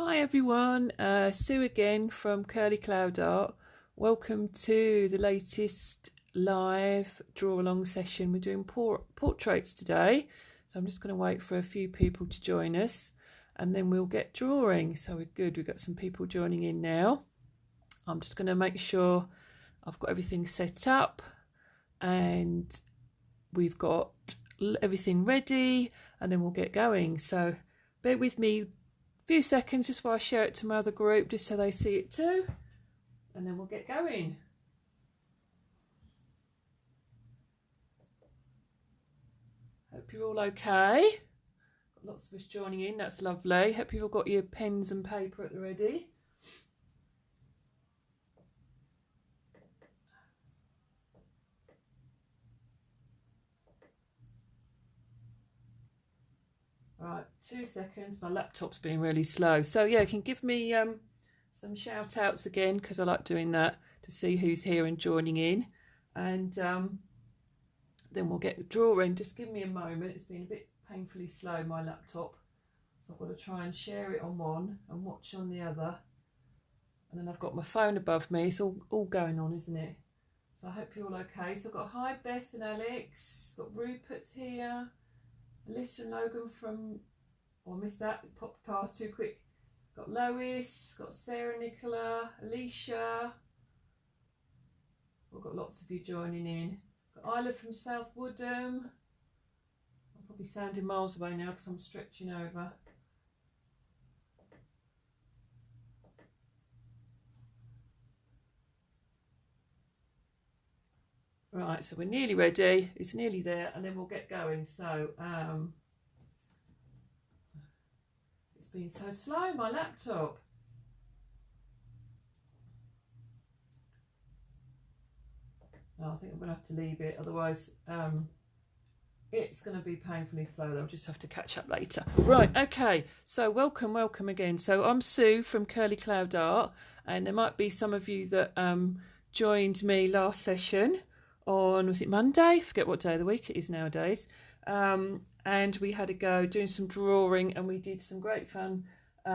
Hi everyone, Sue again from Curly Cloud Art. Welcome to the latest live draw along session. We're doing portraits today, so I'm just going to wait for a few people to join us and then we'll get drawing. So we're good, we've got some people joining in now. I'm just going to make sure I've got everything set up and we've got everything ready and then we'll get going. So bear with me few seconds just while I share it to my other group just so they see it too, and then we'll get going. Hope you're all okay. Got lots of us joining in, that's lovely. Hope you've all got your pens and paper at the ready. Right, 2 seconds, my laptop's being really slow. So yeah, you can give me some shout outs again because I like doing that to see who's here and joining in, and then we'll get the drawing. Just give me a moment, it's been a bit painfully slow, my laptop, so I've got to try and share it on one and watch on the other, and then I've got my phone above me. It's all going on, isn't it? So I hope you're all okay. So I've got hi Beth and Alex, got Rupert's here, Alyssa and Logan from, I missed that, it popped past too quick. Got Lois, got Sarah, Nicola, Alicia. We've got lots of you joining in. Got Isla from South Woodham. I'm probably sounding miles away now because I'm stretching over. Right, so we're nearly ready. It's nearly there, and then we'll get going. So it's been so slow, my laptop. No, I think I'm going to have to leave it, otherwise it's going to be painfully slow. I'll just have to catch up later. Right, okay, so welcome again. So I'm Sue from Curly Cloud Art, and there might be some of you that joined me last session on, was it Monday? I forget what day of the week it is nowadays. And we had a go doing some drawing and we did some great fun. We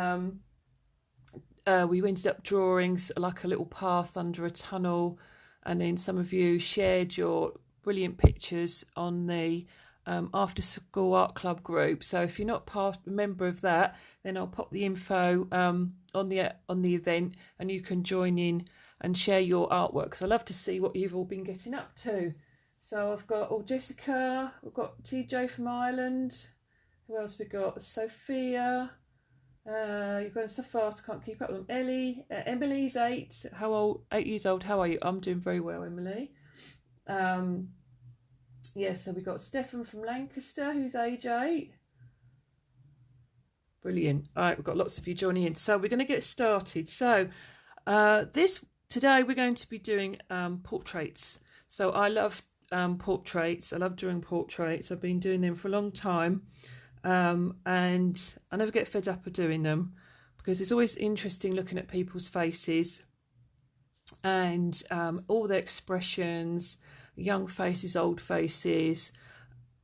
ended up drawing like a little path under a tunnel, and then some of you shared your brilliant pictures on the after school art club group. So if you're not a member of that, then I'll pop the info on the event and you can join in and share your artwork, because I love to see what you've all been getting up to. So I've got Jessica, we've got TJ from Ireland, who else we got? Sophia, you're going so fast I can't keep up with them. Ellie, Emily's 8. How old? 8 years old. How are you? I'm doing very well, Emily. Yeah, so we've got Stefan from Lancaster, who's age 8. Brilliant. All right, we've got lots of you joining in. So we're going to get started. So today we're going to be doing portraits. So I love portraits. I love doing portraits. I've been doing them for a long time. And I never get fed up of doing them because it's always interesting looking at people's faces and all their expressions, young faces, old faces.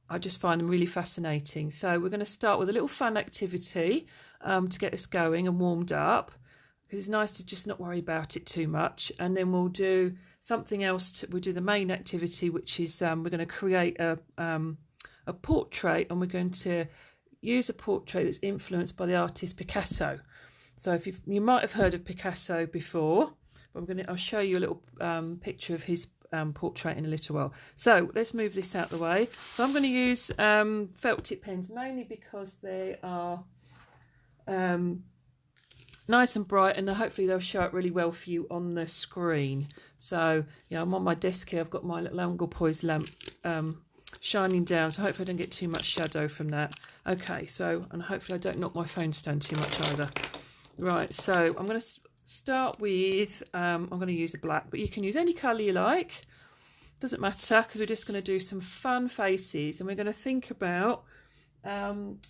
I just find them really fascinating. So we're going to start with a little fun activity to get us going and warmed up, because it's nice to just not worry about it too much. And then we'll do something else. We'll do the main activity, which is we're going to create a portrait, and we're going to use a portrait that's influenced by the artist Picasso. So if you might have heard of Picasso before, but I'll show you a little picture of his portrait in a little while. So let's move this out of the way. So I'm going to use felt tip pens, mainly because they are nice and bright, and hopefully they'll show up really well for you on the screen. So yeah, I'm on my desk here. I've got my little angle poise lamp shining down, so hopefully I don't get too much shadow from that. Okay, so, and hopefully I don't knock my phone stand too much either. Right, so I'm going to start with, I'm going to use a black, but you can use any colour you like. Doesn't matter, because we're just going to do some fun faces, and we're going to think about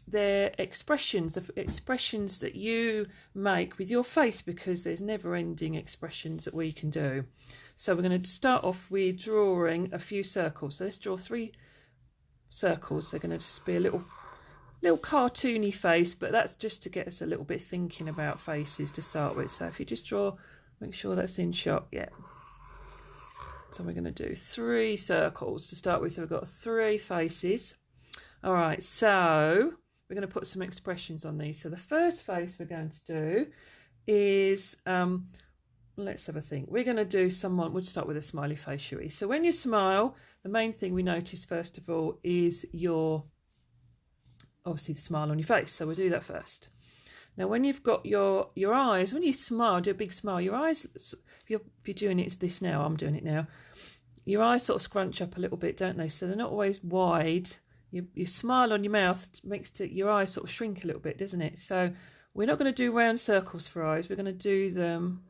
their expressions, the expressions that you make with your face, because there's never-ending expressions that we can do. So we're going to start off with drawing a few circles. So let's draw 3 circles. They're going to just be a little little cartoony face, but that's just to get us a little bit thinking about faces to start with. So if you just draw, make sure that's in shot. Yeah. So we're going to do 3 circles to start with. So we've got 3 faces. All right, so we're going to put some expressions on these. So the first face we're going to do is, let's have a think. We're going to do someone, we'll start with a smiley face, shall we? So when you smile, the main thing we notice first of all is obviously the smile on your face. So we'll do that first. Now, when you've got your eyes, when you smile, do a big smile, your eyes, if you're doing it, this now, I'm doing it now, your eyes sort of scrunch up a little bit, don't they? So they're not always wide. You smile on your mouth makes your eyes sort of shrink a little bit, doesn't it? So we're not going to do round circles for eyes. We're going to do them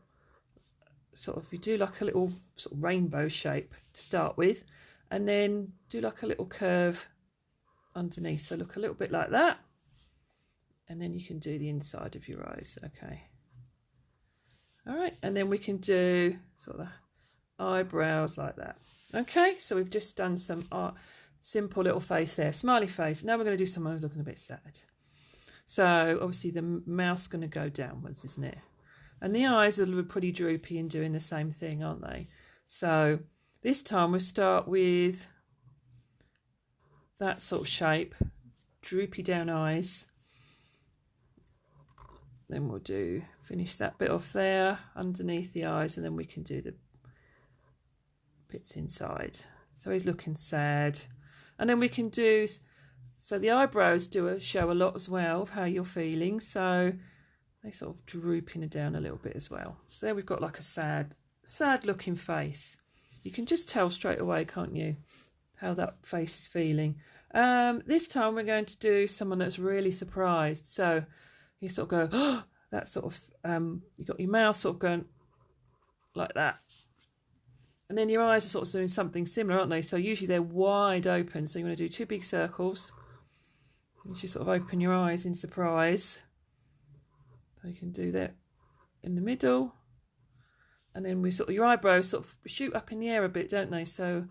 sort of, you do like a little sort of rainbow shape to start with, and then do like a little curve underneath. So look a little bit like that. And then you can do the inside of your eyes. Okay. All right. And then we can do sort of eyebrows like that. Okay. So we've just done some simple little face there. Smiley face. Now we're going to do someone who's looking a bit sad. So obviously the mouth's going to go downwards, isn't it? And the eyes are pretty droopy and doing the same thing, aren't they? So this time we'll start with that sort of shape. Droopy down eyes. Then we'll finish that bit off there underneath the eyes, and then we can do the bits inside. So he's looking sad. And then we can do, so the eyebrows show a lot as well of how you're feeling. So they sort of drooping down a little bit as well. So there we've got like a sad looking face. You can just tell straight away, can't you, how that face is feeling. This time we're going to do someone that's really surprised. So you sort of go, oh, that sort of, you've got your mouth sort of going like that. And then your eyes are sort of doing something similar, aren't they? So usually they're wide open. So you want to do 2 big circles. You just sort of open your eyes in surprise. So you can do that in the middle. And then your eyebrows sort of shoot up in the air a bit, don't they? So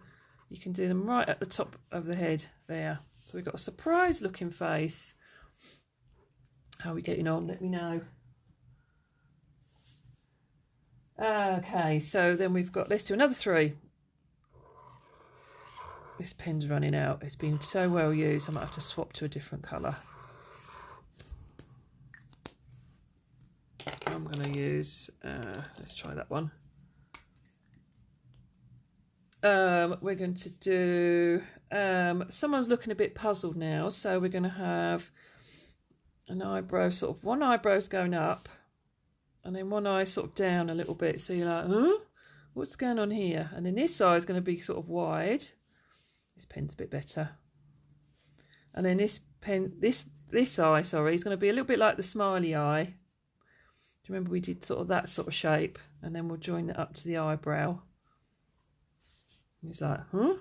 you can do them right at the top of the head there. So we've got a surprised looking face. How are we getting on? Let me know. Okay, so then we've got, let's do another 3. This pen's running out. It's been so well used, I might have to swap to a different colour. I'm going to use, let's try that one. We're going to do, someone's looking a bit puzzled now, so we're going to have an eyebrow, sort of one eyebrow's going up and then one eye sort of down a little bit. So you're like, huh? What's going on here? And then this eye is going to be sort of wide. This pen's a bit better. And then this eye, sorry, is going to be a little bit like the smiley eye. Do you remember we did sort of that sort of shape? And then we'll join that up to the eyebrow. And he's like, huh?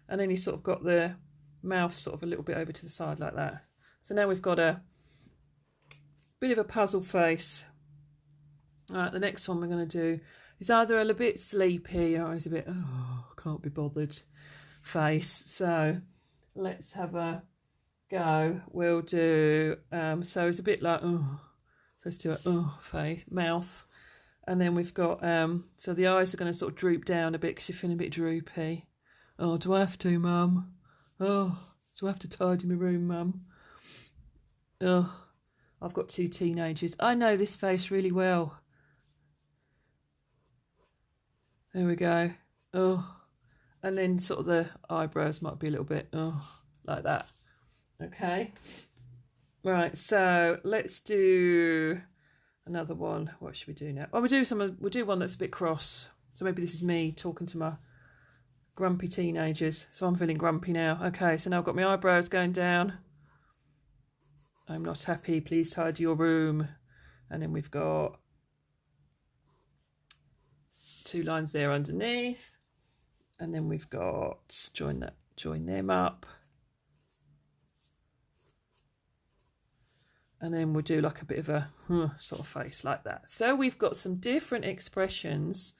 And then he's sort of got the mouth sort of a little bit over to the side like that. So now we've got a bit of a puzzle face. All right, the next one we're going to do is either a little bit sleepy or it's a bit, oh, can't be bothered face. So let's have a go. We'll do, so it's a bit like, oh, so let's do a face, mouth. And then we've got, so the eyes are going to sort of droop down a bit because you're feeling a bit droopy. Oh, do I have to, Mum? Oh, do I have to tidy my room, Mum? Oh, I've got 2 teenagers. I know this face really well. There we go. Oh, and then sort of the eyebrows might be a little bit, like that. Okay. Right, so let's do another one. What should we do now? Oh, we'll do one that's a bit cross. So maybe this is me talking to my grumpy teenagers. So I'm feeling grumpy now. Okay, so now I've got my eyebrows going down. I'm not happy, please tidy your room. And then we've got 2 lines there underneath. And then we've got join them up. And then we'll do like a bit of a sort of face like that. So we've got some different expressions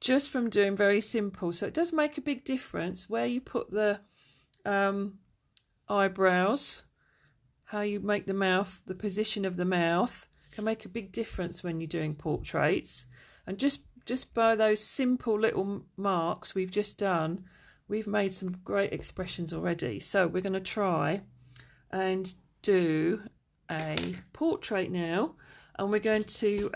just from doing very simple. So it does make a big difference where you put the eyebrows, how you make the mouth, the position of the mouth can make a big difference when you're doing portraits. And just by those simple little marks we've just done, we've made some great expressions already. So we're going to try and do a portrait now, and we're going to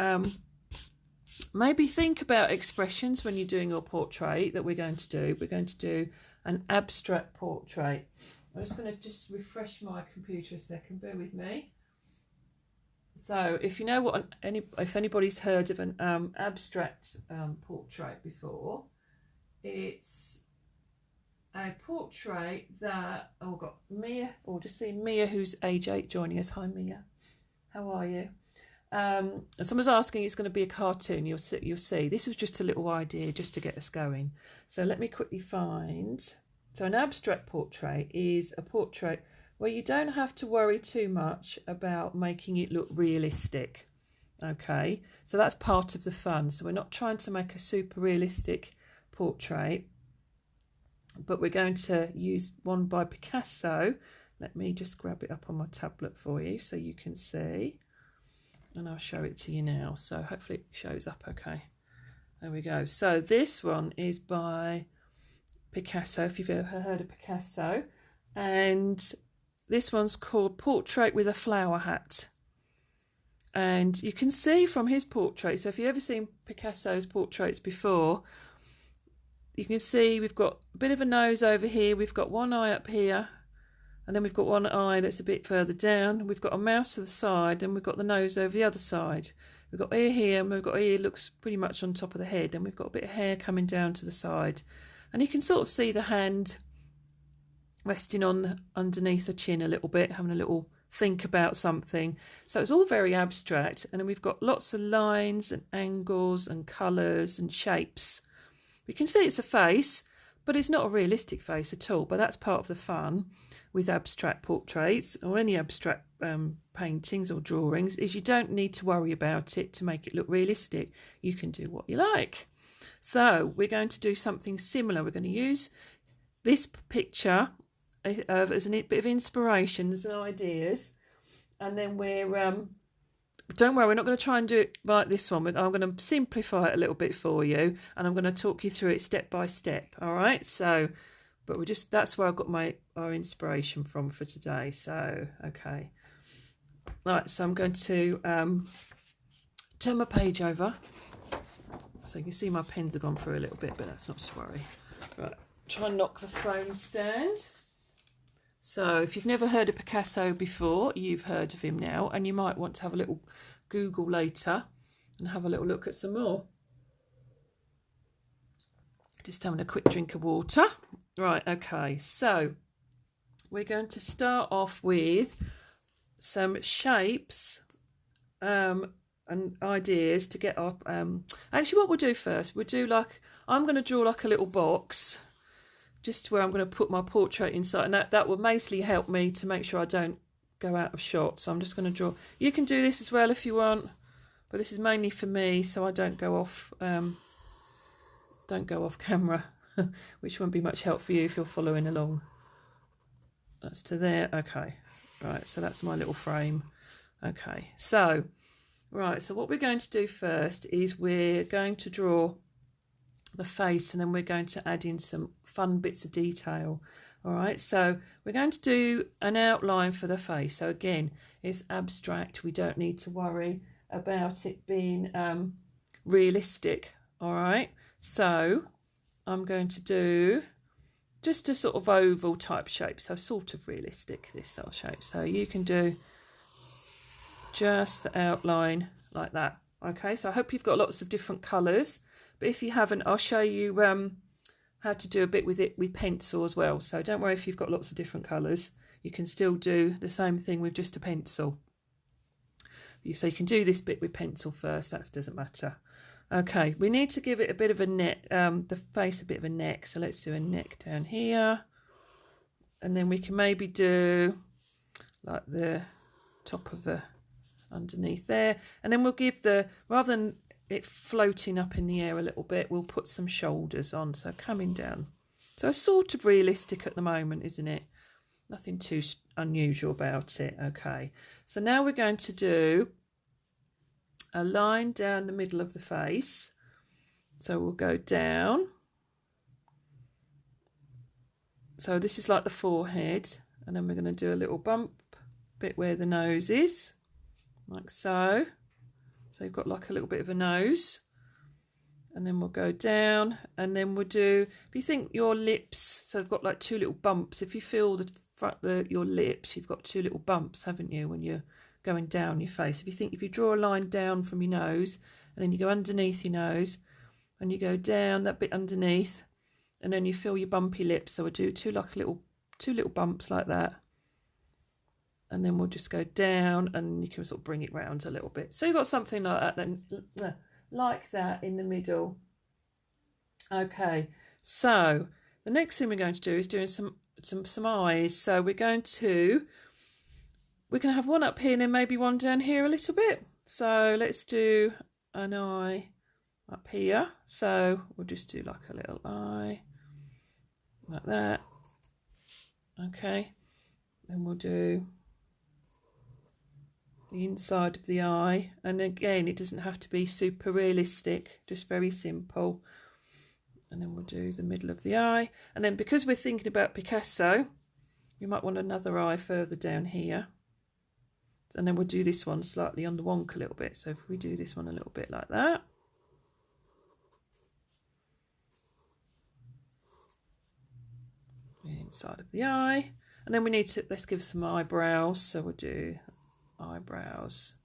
maybe think about expressions when you're doing your portrait that we're going to do. We're going to do an abstract portrait. I'm just going to refresh my computer a second, bear with me. So if you know what if anybody's heard of an abstract portrait before, it's a portrait that, oh, got Mia, or just see Mia, who's age 8, joining us. Hi Mia, how are you? Someone's asking, it's going to be a cartoon. You'll see. This was just a little idea just to get us going. So let me quickly find. So an abstract portrait is a portrait where you don't have to worry too much about making it look realistic. Okay, so that's part of the fun. So we're not trying to make a super realistic portrait, but we're going to use one by Picasso. Let me just grab it up on my tablet for you so you can see, and I'll show it to you now. So hopefully it shows up okay. There we go. So this one is by Picasso, if you've ever heard of Picasso, and this one's called Portrait with a Flower Hat. And you can see from his portrait, so if you've ever seen Picasso's portraits before, you can see we've got a bit of a nose over here, we've got one eye up here, and then we've got one eye that's a bit further down, we've got a mouth to the side, and we've got the nose over the other side. We've got ear here, and we've got ear looks pretty much on top of the head, and we've got a bit of hair coming down to the side. And you can sort of see the hand resting on underneath the chin a little bit, having a little think about something. So it's all very abstract, and then we've got lots of lines and angles and colours and shapes. We can see it's a face, but it's not a realistic face at all. But that's part of the fun with abstract portraits or any abstract paintings or drawings, is you don't need to worry about it to make it look realistic. You can do what you like. So we're going to do something similar. We're going to use this picture as a bit of inspiration, as ideas, and then we're don't worry, we're not going to try and do it like this one. I'm going to simplify it a little bit for you, and I'm going to talk you through it step by step. All right, so but that's where I got our inspiration from for today. So okay, all right, so I'm going to turn my page over so you can see my pens have gone through a little bit, but that's not to worry. Right, try and knock the phone stand. So if you've never heard of Picasso before, you've heard of him now, and you might want to have a little Google later and have a little look at some more. Just having a quick drink of water. Right, okay, so we're going to start off with some shapes and ideas to get up. Actually, what we'll do first, I'm going to draw like a little box, just where I'm going to put my portrait inside, and that will mostly help me to make sure I don't go out of shot. So I'm just going to draw. You can do this as well if you want, but this is mainly for me, so I don't go off camera, which won't be much help for you if you're following along. That's to there. Okay, right. So that's my little frame. Okay, so right. So what we're going to do first is we're going to draw the face, and then we're going to add in some fun bits of detail. All right, so we're going to do an outline for the face. So again, it's abstract. We don't need to worry about it being realistic. All right, so I'm going to do just a sort of oval type shape, so sort of realistic, this sort of shape. So you can do just the outline like that. Okay, so I hope you've got lots of different colours. But if you haven't, I'll show you how to do a bit with it with pencil as well. So don't worry if you've got lots of different colours. You can still do the same thing with just a pencil. So you can do this bit with pencil first. That doesn't matter. Okay, we need to give it a bit of a neck, the face a bit of a neck. So let's do a neck down here. And then we can maybe do like the top of the underneath there. And then we'll give rather than it floating up in the air a little bit, we'll put some shoulders on, so coming down. So it's sort of realistic at the moment, isn't it? Nothing too unusual about it. Okay, so now we're going to do a line down the middle of the face. So we'll go down. So this is like the forehead, and then we're going to do a little bump bit where the nose is, like so. So you've got like a little bit of a nose, and then we'll go down, and then we'll do, if you think your lips, so I've got like two little bumps. If you feel the front your lips, you've got two little bumps, haven't you, when you're going down your face. If you draw a line down from your nose, and then you go underneath your nose, and you go down that bit underneath, and then you feel your bumpy lips. So we'll do two little bumps like that, and then we'll just go down, and you can sort of bring it round a little bit. So you've got something like that, then like that in the middle. Okay, so the next thing we're going to do is doing some eyes. So we're going to have one up here and then maybe one down here a little bit. So let's do an eye up here. So we'll just do like a little eye like that. Okay, then we'll do the inside of the eye, and again it doesn't have to be super realistic, just very simple. And then we'll do the middle of the eye, and then because we're thinking about Picasso, you might want another eye further down here, and then we'll do this one slightly on the wonk a little bit. So if we do this one a little bit like that, the inside of the eye, and then we need to, let's give some eyebrows. So we'll do eyebrows,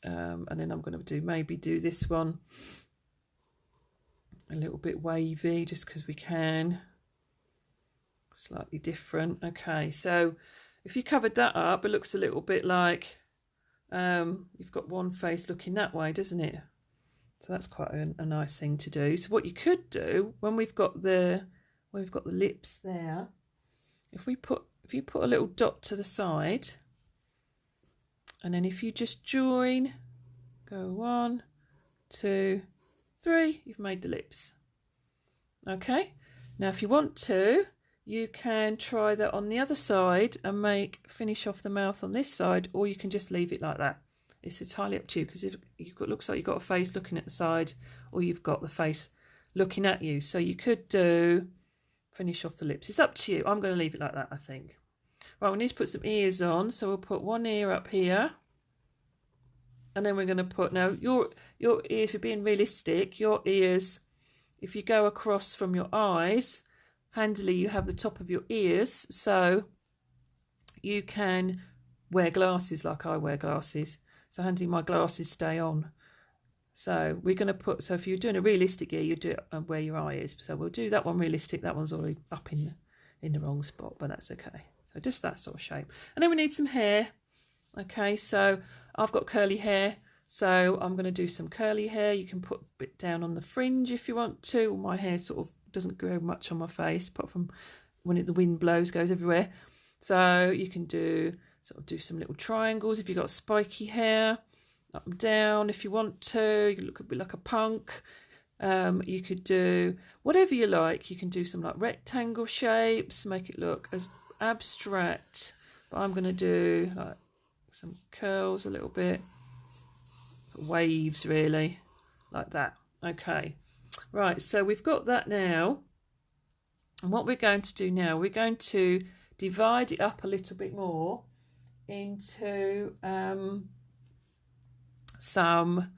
and then I'm going to maybe do this one a little bit wavy, just because we can, slightly different. Okay, so if you covered that up, it looks a little bit like you've got one face looking that way, doesn't it? So that's quite a nice thing to do. So what you could do when we've got the lips there, if you put a little dot to the side, and then if you just join, go 1, 2, 3, you've made the lips. Okay, now if you want to, you can try that on the other side and finish off the mouth on this side, or you can just leave it like that. It's entirely up to you, because if looks like you've got a face looking at the side, or you've got the face looking at you. So you could finish off the lips. It's up to you. I'm going to leave it like that, I think. Right, we need to put some ears on, so we'll put one ear up here, and then we're going to put, now your ears, if you're being realistic, your ears, if you go across from your eyes, handily you have the top of your ears, so you can wear glasses like I wear glasses. So handily my glasses stay on. So we're going to put, so if you're doing a realistic ear, you do it where your eye is. So we'll do that one realistic. That one's already up in the wrong spot, but that's okay. So just that sort of shape. And then we need some hair. Okay, so I've got curly hair, so I'm going to do some curly hair. You can put a bit down on the fringe if you want to. My hair sort of doesn't grow much on my face, apart from when the wind blows, goes everywhere. So you can do some little triangles if you've got spiky hair, up and down if you want to. You look a bit like a punk. You could do whatever you like. You can do some like rectangle shapes, make it look as abstract. But I'm going to do like some curls a little bit, sort of waves really, like that. Okay, right, so we've got that now, and what we're going to do now, we're going to divide it up a little bit more into some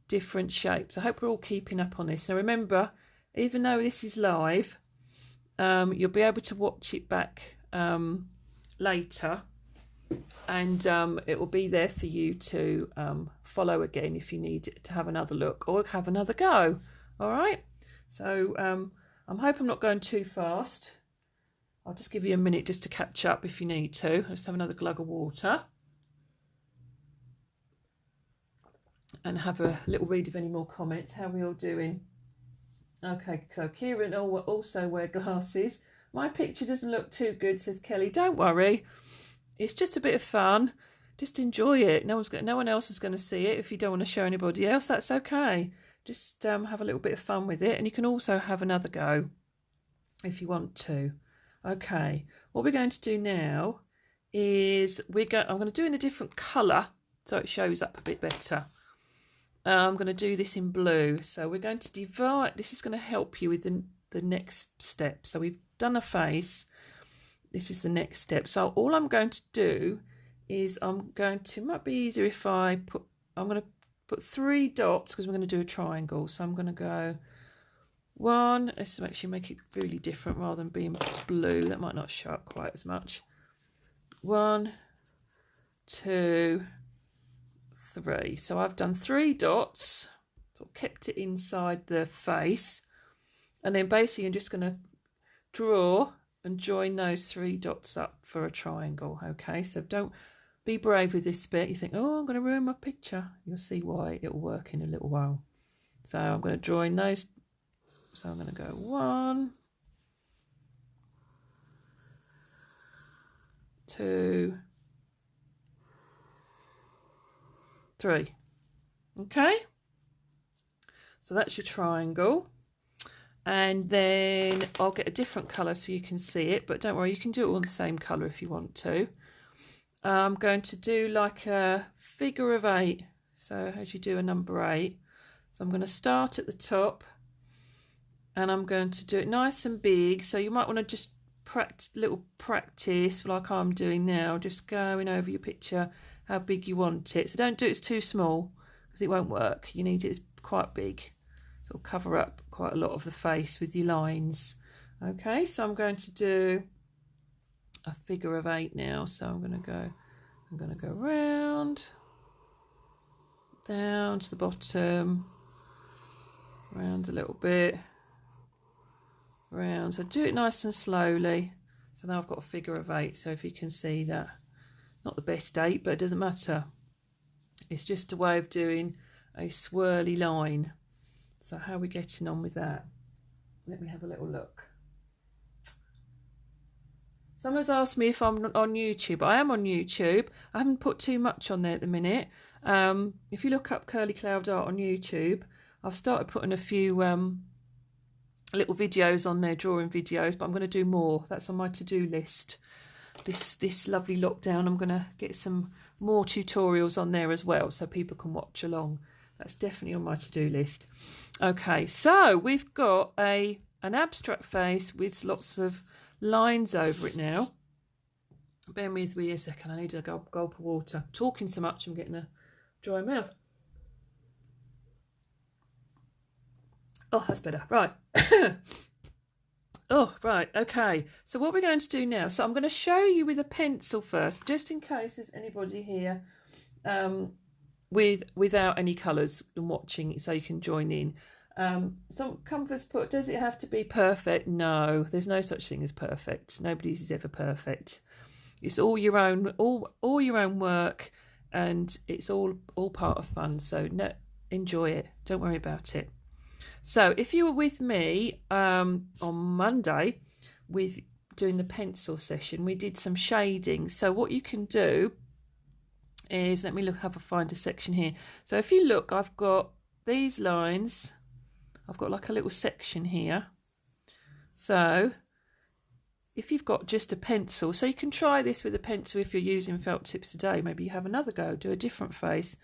different shapes. I hope we're all keeping up on this. Now remember, even though this is live, you'll be able to watch it back later, and it will be there for you to follow again if you need to have another look or have another go. All right, so I hope I'm not going too fast. I'll just give you a minute just to catch up if you need to. Let's have another glug of water and have a little read of any more comments. How are we all doing? Okay, so Kieran also wear glasses. My picture doesn't look too good, says Kelly. Don't worry. It's just a bit of fun. Just enjoy it. No one else is going to see it. If you don't want to show anybody else, that's okay. Just have a little bit of fun with it. And you can also have another go if you want to. Okay, what we're going to do now is I'm going to do it in a different colour so it shows up a bit better. I'm going to do this in blue. So we're going to divide. This is going to help you with the next step. So we've done a face. This is the next step. So all I'm going to do is it might be easier if I'm going to put 3 dots because we're going to do a triangle. So I'm going to go 1. Let's actually make it really different rather than being blue. That might not show up quite as much. 1, 2, 3. So I've done 3 dots, so kept it inside the face, and then basically I'm just going to draw and join those 3 dots up for a triangle. Okay, so don't be brave with this bit. You think, oh, I'm going to ruin my picture. You'll see why it will work in a little while. So I'm going to join those. So I'm going to go 1, 2, 3. Okay, so that's your triangle, and then I'll get a different colour so you can see it, but don't worry, you can do it all the same colour if you want to. I'm going to do like a figure of 8, so as you do a number 8. So I'm going to start at the top and I'm going to do it nice and big, so you might want to just practice like I'm doing now, just going over your picture how big you want it. So don't do it too small because it won't work. You need it quite big, so it'll cover up quite a lot of the face with your lines. Okay, so I'm going to do a figure of 8 now. So I'm going to go round, down to the bottom, round a little bit, round. So do it nice and slowly. So now I've got a figure of 8. So if you can see that, not the best 8, but it doesn't matter. It's just a way of doing a swirly line. So how are we getting on with that? Let me have a little look. Someone's asked me if I'm on YouTube. I am on YouTube. I haven't put too much on there at the minute. If you look up Curly Cloud Art on YouTube, I've started putting a few little videos on there, drawing videos, but I'm going to do more. That's on my to-do list. This lovely lockdown, I'm going to get some more tutorials on there as well so people can watch along. That's definitely on my to-do list. Okay, so we've got an abstract face with lots of lines over it now. Bear with me a second, I need a gulp of water. I'm talking so much I'm getting a dry mouth. Oh, that's better. Right. Oh, right. Okay. So what we're going to do now, so I'm going to show you with a pencil first, just in case there's anybody here without any colours and watching, so you can join in. Some Comfort's put, does it have to be perfect? No, there's no such thing as perfect. Nobody's is ever perfect. It's all your own, all your own work, and it's all part of fun. So no, enjoy it. Don't worry about it. So if you were with me on Monday with doing the pencil session, we did some shading. So what you can do is, let me find a section here. So if you look, I've got these lines. I've got like a little section here. So if you've got just a pencil, so you can try this with a pencil if you're using felt tips today. Maybe you have another go, do a different face.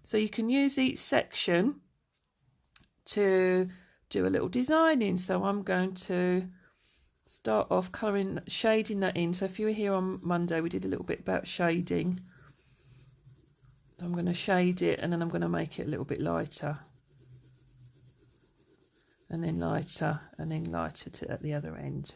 So you can use each section to do a little design in. So I'm going to start off shading that in. So if you were here on Monday, we did a little bit about shading. So I'm going to shade it, and then I'm going to make it a little bit lighter, and then lighter, and then lighter at the other end.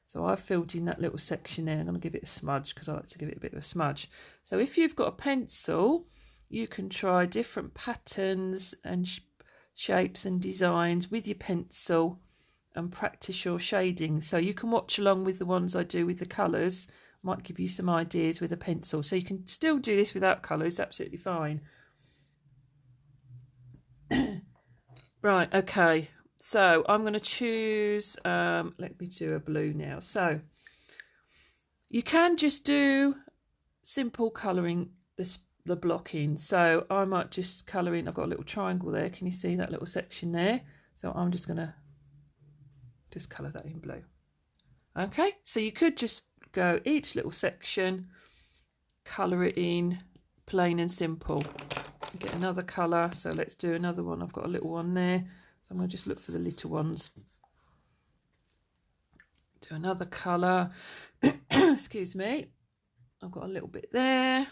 So I've filled in that little section there. I'm going to give it a smudge because I like to give it a bit of a smudge. So if you've got a pencil, you can try different patterns and shapes and designs with your pencil and practice your shading. So you can watch along with the ones I do with the colours. Might give you some ideas with a pencil. So you can still do this without colours, absolutely fine. Right, okay. So I'm going to choose, let me do a blue now. So you can just do simple colouring the block in. So I might just colour in, I've got a little triangle there. Can you see that little section there? So I'm just going to just colour that in blue. Okay, so you could just go each little section, colour it in, plain and simple. Get another colour, so let's do another one. I've got a little one there, so I'm going to just look for the little ones. Do another colour. Excuse me. I've got a little bit there.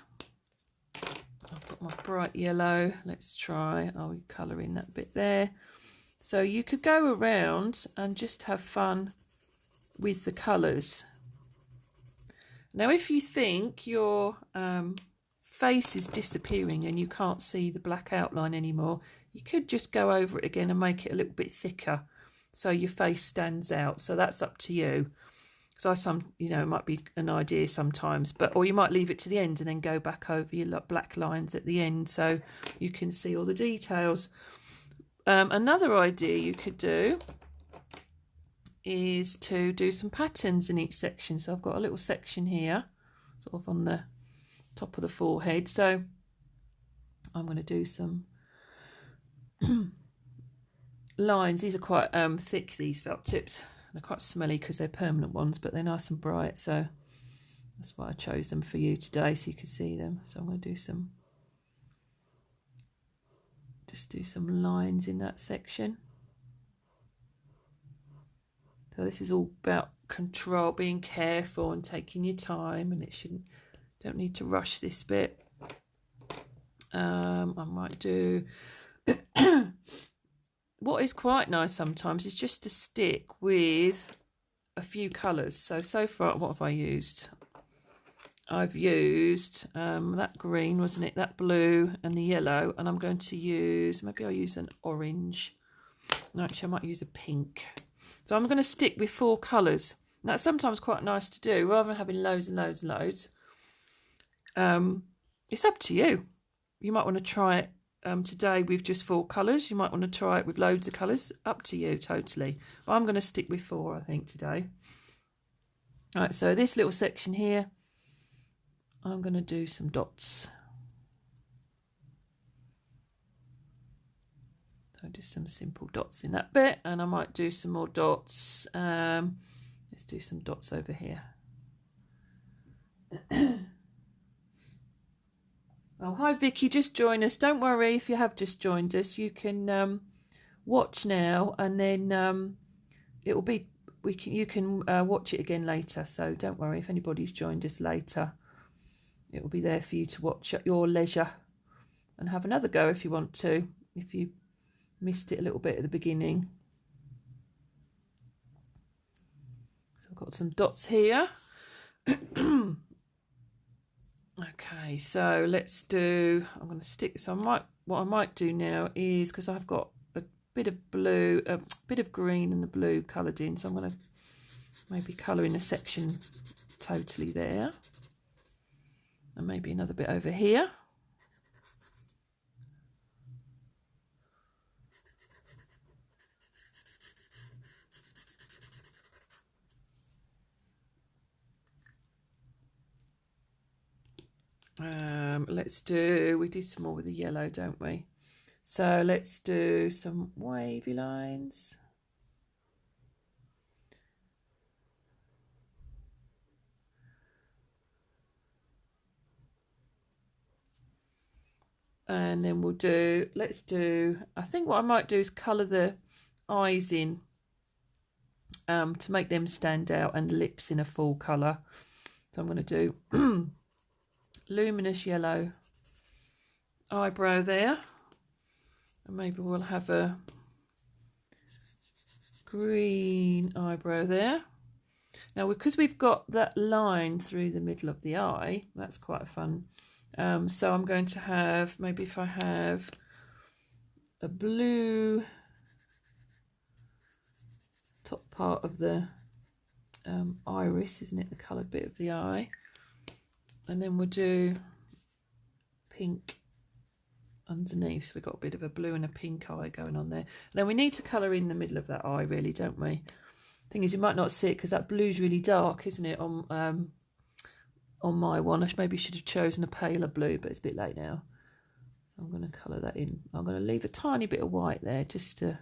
I've got my bright yellow. Let's try. I'll colour in that bit there. So you could go around and just have fun with the colours. Now, if you think your face is disappearing and you can't see the black outline anymore, you could just go over it again and make it a little bit thicker so your face stands out. So that's up to you. So it might be an idea sometimes, or you might leave it to the end and then go back over your black lines at the end so you can see all the details. Another idea you could do is to do some patterns in each section. So I've got a little section here, sort of on the top of the forehead. So I'm going to do some lines. These are quite thick, these felt tips. They're quite smelly because they're permanent ones, but they're nice and bright. So that's why I chose them for you today, so you can see them. So I'm going to do some lines in that section. So this is all about control, being careful and taking your time, and don't need to rush this bit. I might do what is quite nice sometimes is just to stick with a few colours. So far, what have I used? I've used that green, wasn't it? That blue and the yellow, and I'm going to use, maybe I'll use an orange. No, actually I might use a pink. So I'm going to stick with 4 colours. Now, it's sometimes quite nice to do, rather than having loads and loads and loads. It's up to you. You might want to try it today with just 4 colours. You might want to try it with loads of colours. Up to you, totally. I'm going to stick with 4, I think, today. Right, so this little section here, I'm going to do some dots. So just some simple dots in that bit, and I might do some more dots. Let's do some dots over here. Oh, hi Vicky, just join us. Don't worry if you have just joined us. You can watch now, and then it will be you can watch it again later. So don't worry if anybody's joined us later. It will be there for you to watch at your leisure, and have another go if you want to. If you missed it a little bit at the beginning. So I've got some dots here. Okay, so let's do, I'm going to stick, so what I might do now is, because I've got a bit of blue, a bit of green and the blue coloured in, so I'm going to maybe colour in a section totally there, and maybe another bit over here. We did some more with the yellow, don't we? So let's do some wavy lines. And then I think what I might do is colour the eyes in to make them stand out, and the lips in a full colour. So I'm going to do luminous yellow eyebrow there, and maybe we'll have a green eyebrow there. Now, because we've got that line through the middle of the eye, that's quite fun. So I'm going to have, maybe if I have a blue top part of the iris, isn't it, the coloured bit of the eye, and then we'll do pink underneath. So we've got a bit of a blue and a pink eye going on there. And then we need to colour in the middle of that eye, really, don't we? Thing is, you might not see it because that blue's really dark, isn't it, on my one. I maybe should have chosen a paler blue, but it's a bit late now. So I'm going to colour that in. I'm going to leave a tiny bit of white there, just to,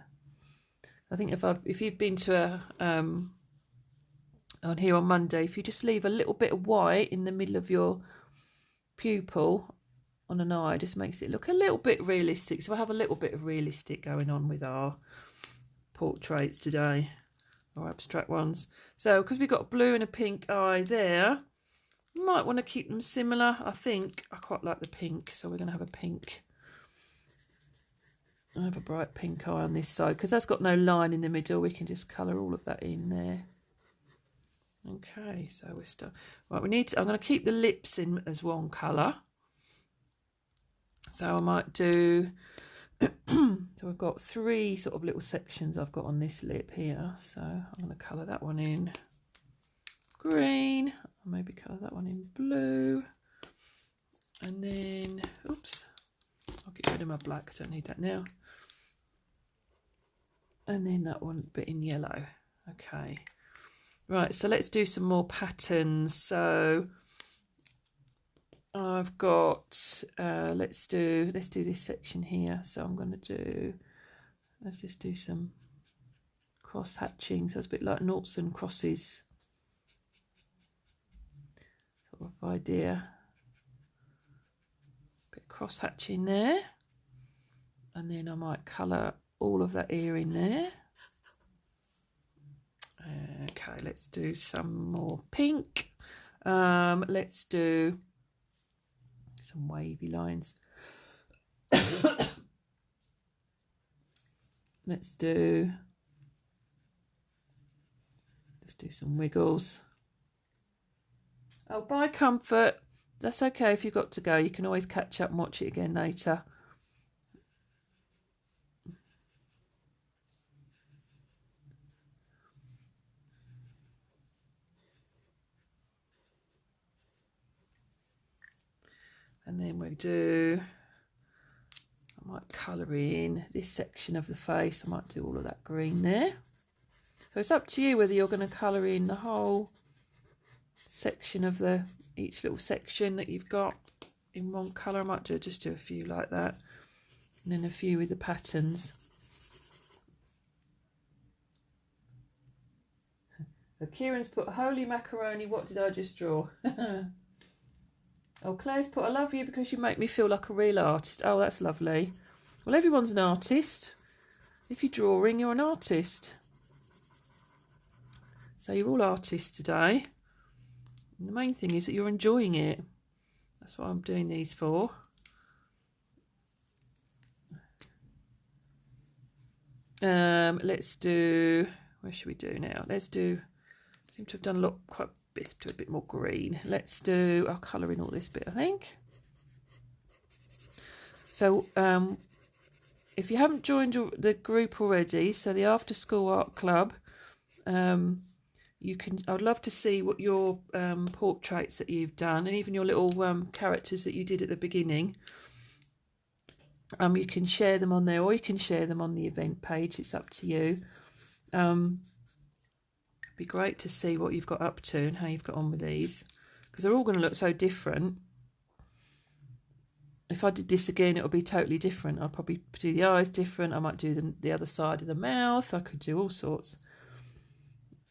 I think if you've been to on here on Monday, if you just leave a little bit of white in the middle of your pupil on an eye, just makes it look a little bit realistic. So I have a little bit of realistic going on with our portraits today, or abstract ones. So because we've got a blue and a pink eye there, you might want to keep them similar. I think I quite like the pink, so we're going to have a pink. I have a bright pink eye on this side because that's got no line in the middle. We can just colour all of that in there. Okay, so we're still right. We need to, I'm going to keep the lips in as one colour. So I might do. So we've got 3 sort of little sections I've got on this lip here. So I'm going to colour that one in green. I'll maybe colour that one in blue. And then, oops, I'll get rid of my black. I don't need that now. And then that one bit in yellow. Okay. Right, so let's do some more patterns. So I've got, let's do this section here. So I'm going to do, let's just do some cross hatching. So it's a bit like noughts and crosses sort of idea. Bit cross hatching there. And then I might colour all of that ear in there. Okay, let's do some more pink. Let's do some wavy lines. Let's do some wiggles. Oh, bye, Comfort. That's okay if you've got to go. You can always catch up and watch it again later. And then we do, I might colour in this section of the face. I might do all of that green there. So it's up to you whether you're going to colour in the whole section of each little section that you've got in one colour. I might just do a few like that. And then a few with the patterns. So Kieran's put, holy macaroni, what did I just draw? Oh, Claire's put, I love you because you make me feel like a real artist. Oh, that's lovely. Well, everyone's an artist. If you're drawing, you're an artist. So you're all artists today. And the main thing is that you're enjoying it. That's what I'm doing these for. Let's do, where should we do now? Let's do, seem to have done a lot, quite a bit more green. Let's do, I'll colour in all this bit, I think. So if you haven't joined the group already, so the After School Art Club, you can, I'd love to see what your portraits that you've done, and even your little characters that you did at the beginning. You can share them on there, or you can share them on the event page. It's up to you. Be great to see what you've got up to and how you've got on with these, because they're all going to look so different. If I did this again, it would be totally different. I'll probably do the eyes different. I might do the other side of the mouth. I could do all sorts.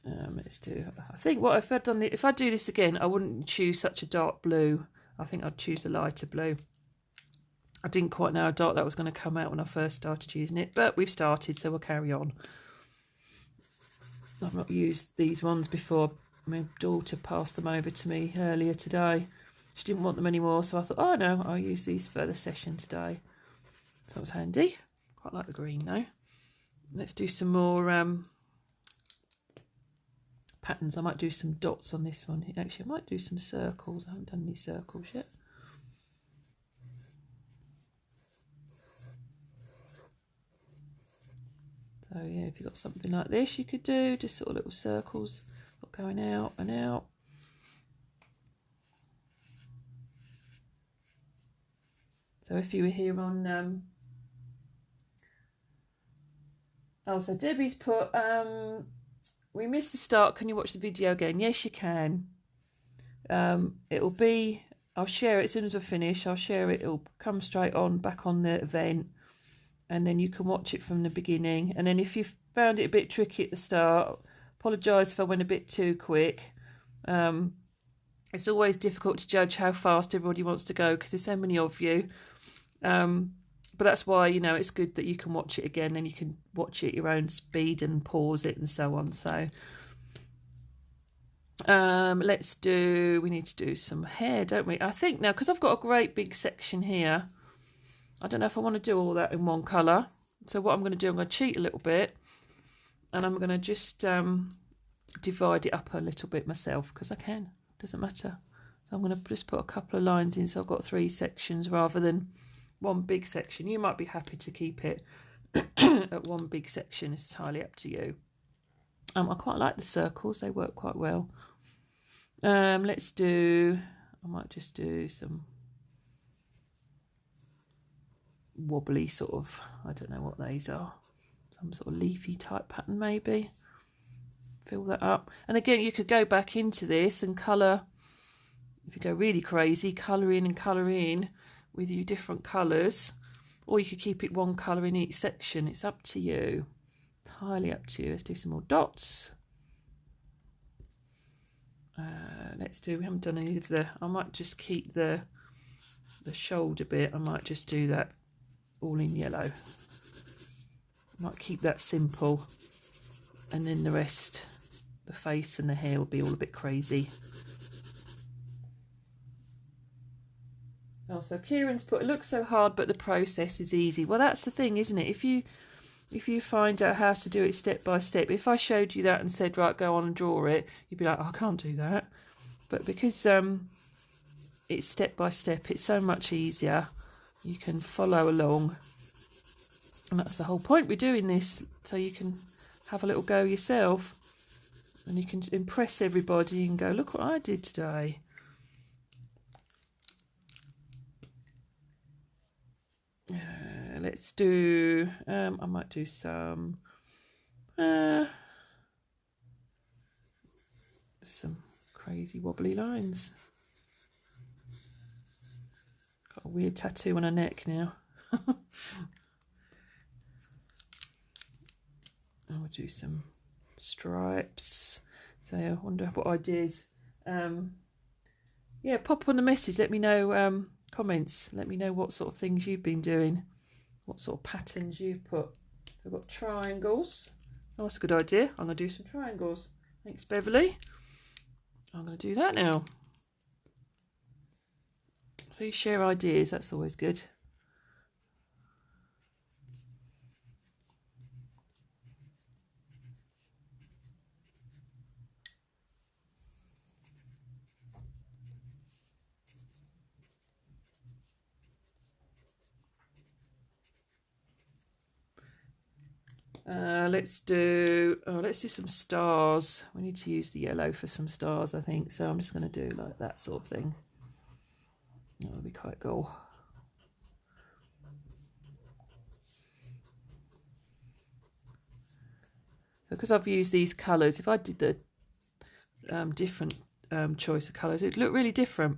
Let's do, I think what if I'd done, if I do this again, I wouldn't choose such a dark blue. I think I'd choose a lighter blue. I didn't quite know how dark that was going to come out when I first started using it, but we've started, so we'll carry on. I've not used these ones before. My daughter passed them over to me earlier today. She didn't want them anymore, so I thought, oh no, I'll use these for the session today. So that was handy. Quite like the green though. Let's do some more patterns. I might do some dots on this one. Actually, I might do some circles. I haven't done any circles yet. So yeah, if you've got something like this, you could do just sort of little circles going out and out. So if you were here on, oh, so Debbie's put, we missed the start. Can you watch the video again? Yes, you can. It'll be, I'll share it as soon as I finish. I'll share it. It'll come straight on back on the event. And then you can watch it from the beginning. And then if you found it a bit tricky at the start, Apologise if I went a bit too quick. It's always difficult to judge how fast everybody wants to go because there's so many of you. But that's why, you know, it's good that you can watch it again and you can watch it at your own speed and pause it and so on. So we need to do some hair, don't we? I think now, because I've got a great big section here, I don't know if I want to do all that in one colour. So what I'm going to do, I'm going to cheat a little bit and I'm going to just divide it up a little bit myself because I can. Doesn't matter. So I'm going to just put a couple of lines in so I've got 3 sections rather than one big section. You might be happy to keep it at one big section. It's entirely up to you. I quite like the circles. They work quite well. I might just do some wobbly sort of, I don't know what these are. Some sort of leafy type pattern maybe. Fill that up. And again, you could go back into this and colour, if you go really crazy, colour in and colour in with your different colours, or you could keep it one colour in each section. It's up to you, entirely up to you. Let's do some more dots. We haven't done any of the, I might just keep the shoulder bit, I might just do that all in yellow. I might keep that simple, and then the rest, the face and the hair will be all a bit crazy. Oh, so Kieran's put, it looks so hard, but the process is easy. Well, that's the thing, isn't it? If you find out how to do it step by step, if I showed you that and said, right, go on and draw it, you'd be like, oh, I can't do that. But because it's step by step, it's so much easier. You can follow along. And that's the whole point we're doing this, so you can have a little go yourself. And you can impress everybody and go, look what I did today. Let's do, I might do some crazy wobbly lines. Got a weird tattoo on her neck now. I'll do some stripes. So I wonder what ideas. Yeah, pop on a message. Let me know comments. Let me know what sort of things you've been doing. What sort of patterns you've put. I've got triangles. Oh, that's a good idea. I'm going to do some triangles. Thanks, Beverly. I'm going to do that now. So you share ideas. That's always good. Let's do some stars. We need to use the yellow for some stars, I think. So I'm just going to do like that sort of thing. That would be quite cool. So because I've used these colours, if I did the different choice of colours, it'd look really different.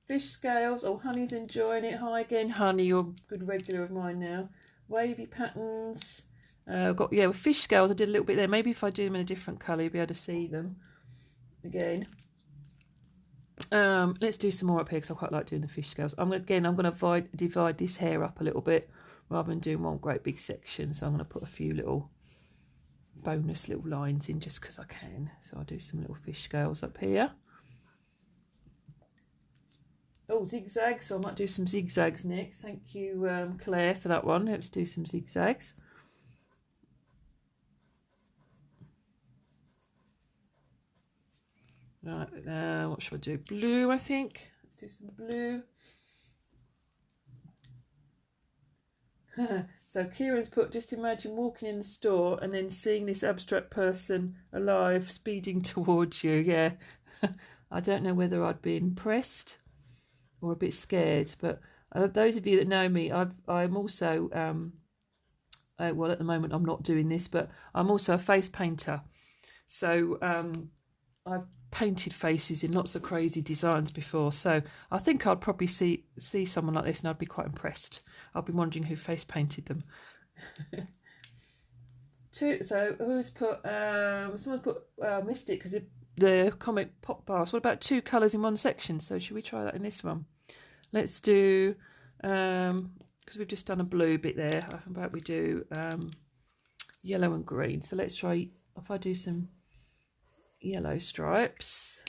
Fish scales. Oh, Honey's enjoying it. Hi again, Honey. You're a good regular of mine now. Wavy patterns. With fish scales I did a little bit there. Maybe if I do them in a different colour you'll be able to see them again. Let's do some more up here because I quite like doing the fish scales. I'm going to divide this hair up a little bit rather than doing one great big section. So I'm going to put a few little bonus little lines in just because I can. So I'll do some little fish scales up here. Oh, zigzags. So I might do some zigzags next. Thank you, Claire, for that one. Let's do some zigzags. Right, what should I do? Blue, I think. Let's do some blue. So Kieran's put, just imagine walking in the store and then seeing this abstract person alive speeding towards you. Yeah. I don't know whether I'd be impressed or a bit scared, but those of you that know me, I'm also well, at the moment I'm not doing this, but I'm also a face painter. So I've painted faces in lots of crazy designs before, so I think I'd probably see someone like this and I'd be quite impressed. I'll be wondering who face painted them. two. So who's put? Someone's put Mystic because the comic pop bars. What about 2 colours in one section? So should we try that in this one? Let's do because we've just done a blue bit there. How about we do yellow and green? So let's try. If I do some yellow stripes.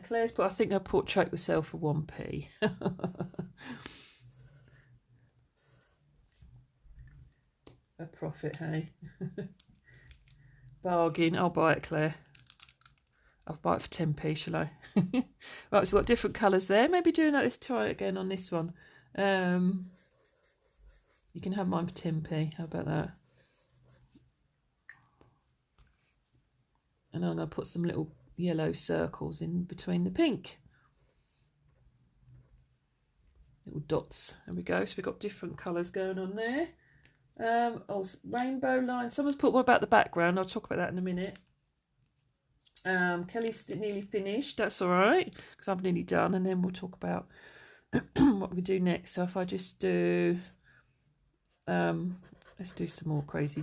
Claire's put, I think her portrait will sell for 1p. A profit, hey? Bargain. I'll buy it, Claire. I'll buy it for 10p, shall I? Right, so we've got different colours there. Maybe doing that. Let's try it again on this one. You can have mine for 10p. How about that? And I'm going to put some little yellow circles in between the pink. Little dots. There we go. So we've got different colours going on there. Oh, rainbow line. Someone's put, what about the background? I'll talk about that in a minute. Kelly's nearly finished. That's all right, because I'm nearly done. And then we'll talk about what we do next. So if I just do... let's do some more crazy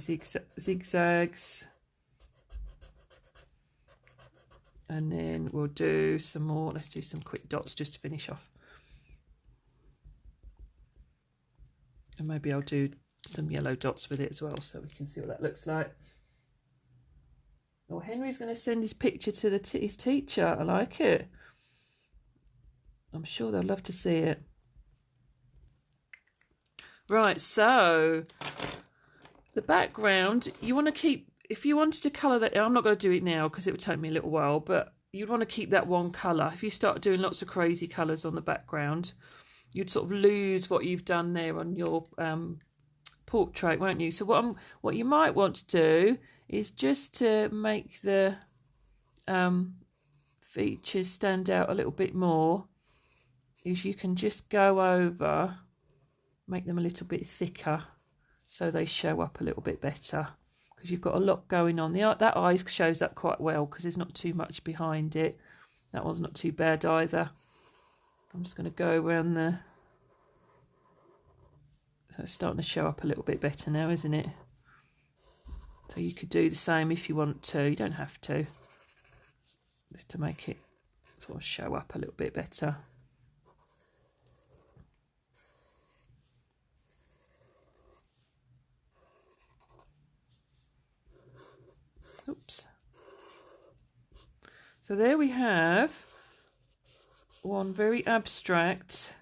zigzags. And then we'll do some more. Let's do some quick dots just to finish off. And maybe I'll do some yellow dots with it as well, so we can see what that looks like. Oh, Henry's going to send his picture to his teacher. I like it. I'm sure they'll love to see it. Right, so the background, you want to keep... If you wanted to colour that, I'm not going to do it now because it would take me a little while, but you'd want to keep that one colour. If you start doing lots of crazy colours on the background, you'd sort of lose what you've done there on your portrait, won't you? So what you might want to do is just to make the features stand out a little bit more, is you can just go over, make them a little bit thicker so they show up a little bit better. Because you've got a lot going on. That eye shows up quite well because there's not too much behind it. That one's not too bad either. I'm just going to go around the... So it's starting to show up a little bit better now, isn't it? So you could do the same if you want to. You don't have to. Just to make it sort of show up a little bit better. Oops. So there we have one very abstract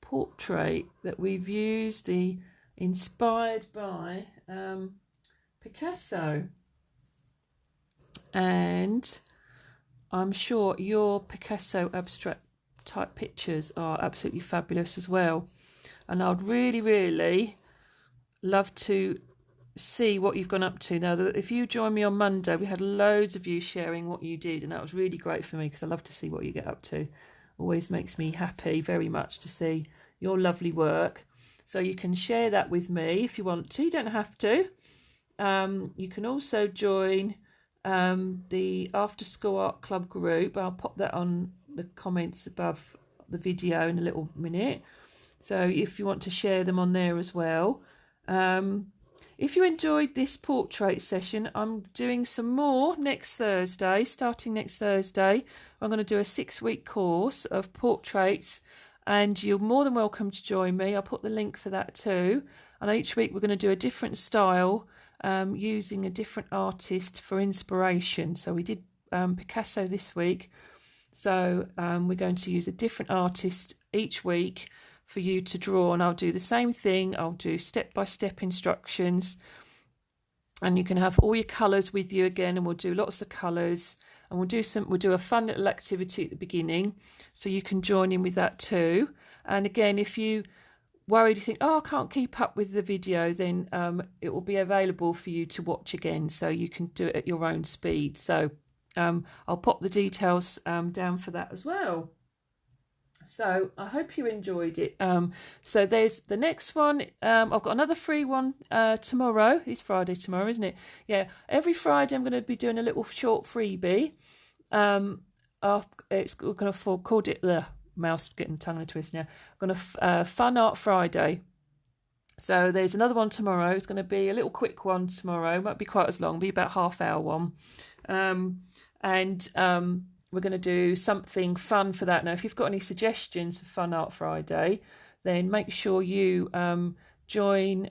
portrait that we've used, inspired by Picasso. And I'm sure your Picasso abstract type pictures are absolutely fabulous as well. And I'd really, really love to see what you've gone up to. Now, if you join me on Monday, we had loads of you sharing what you did, and that was really great for me because I love to see what you get up to. Always makes me happy very much to see your lovely work. So you can share that with me if you want to. You don't have to. You can also join the After School Art Club group. I'll pop that on the comments above the video in a little minute. So if you want to share them on there as well. If you enjoyed this portrait session, I'm doing some more next Thursday. Starting next Thursday, I'm going to do a 6-week course of portraits, and you're more than welcome to join me. I'll put the link for that too. And each week we're going to do a different style, using a different artist for inspiration. So we did Picasso this week. So we're going to use a different artist each week for you to draw, and I'll do the same thing. I'll do step-by-step instructions, and you can have all your colours with you again, and we'll do lots of colours, and we'll do a fun little activity at the beginning, so you can join in with that too. And again, if you worried, you think, oh, I can't keep up with the video, then it will be available for you to watch again, so you can do it at your own speed. So I'll pop the details down for that as well. So I hope you enjoyed it. So there's the next one. I've got another free one tomorrow. It's Friday tomorrow, isn't it? Yeah. Every Friday I'm going to be doing a little short freebie. It's going to called it the mouse getting tongue in a twist now. I'm going to Fun Art Friday. So there's another one tomorrow. It's going to be a little quick one tomorrow. Won't be quite as long, be about half-hour one. And we're going to do something fun for that. Now, if you've got any suggestions for Fun Art Friday, then make sure you join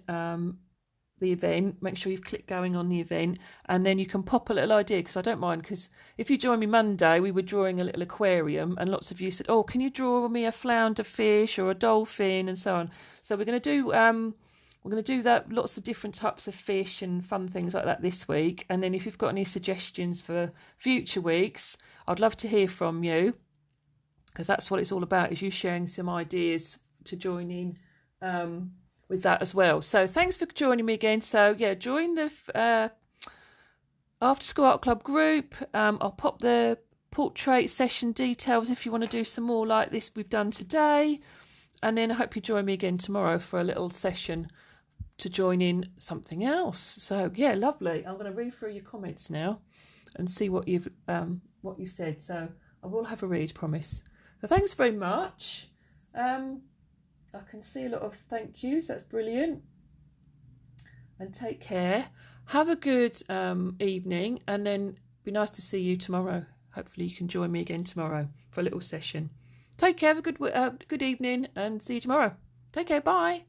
the event. Make sure you've clicked going on the event, and then you can pop a little idea, because I don't mind, because if you join me Monday, we were drawing a little aquarium, and lots of you said, oh, can you draw me a flounder fish or a dolphin and so on. So we're going to do that, lots of different types of fish and fun things like that this week. And then if you've got any suggestions for future weeks, I'd love to hear from you, because that's what it's all about, is you sharing some ideas to join in with that as well. So thanks for joining me again. So yeah, join the After School Art Club group. I'll pop the portrait session details if you want to do some more like this we've done today. And then I hope you join me again tomorrow for a little session to join in something else. So yeah, lovely. I'm going to read through your comments now and see what you've said. So I will have a read, promise. So thanks very much. I can see a lot of thank yous. That's brilliant. And take care. Have a good evening, and then be nice to see you tomorrow. Hopefully you can join me again tomorrow for a little session. Take care. Have a good evening, and see you tomorrow. Take care. Bye.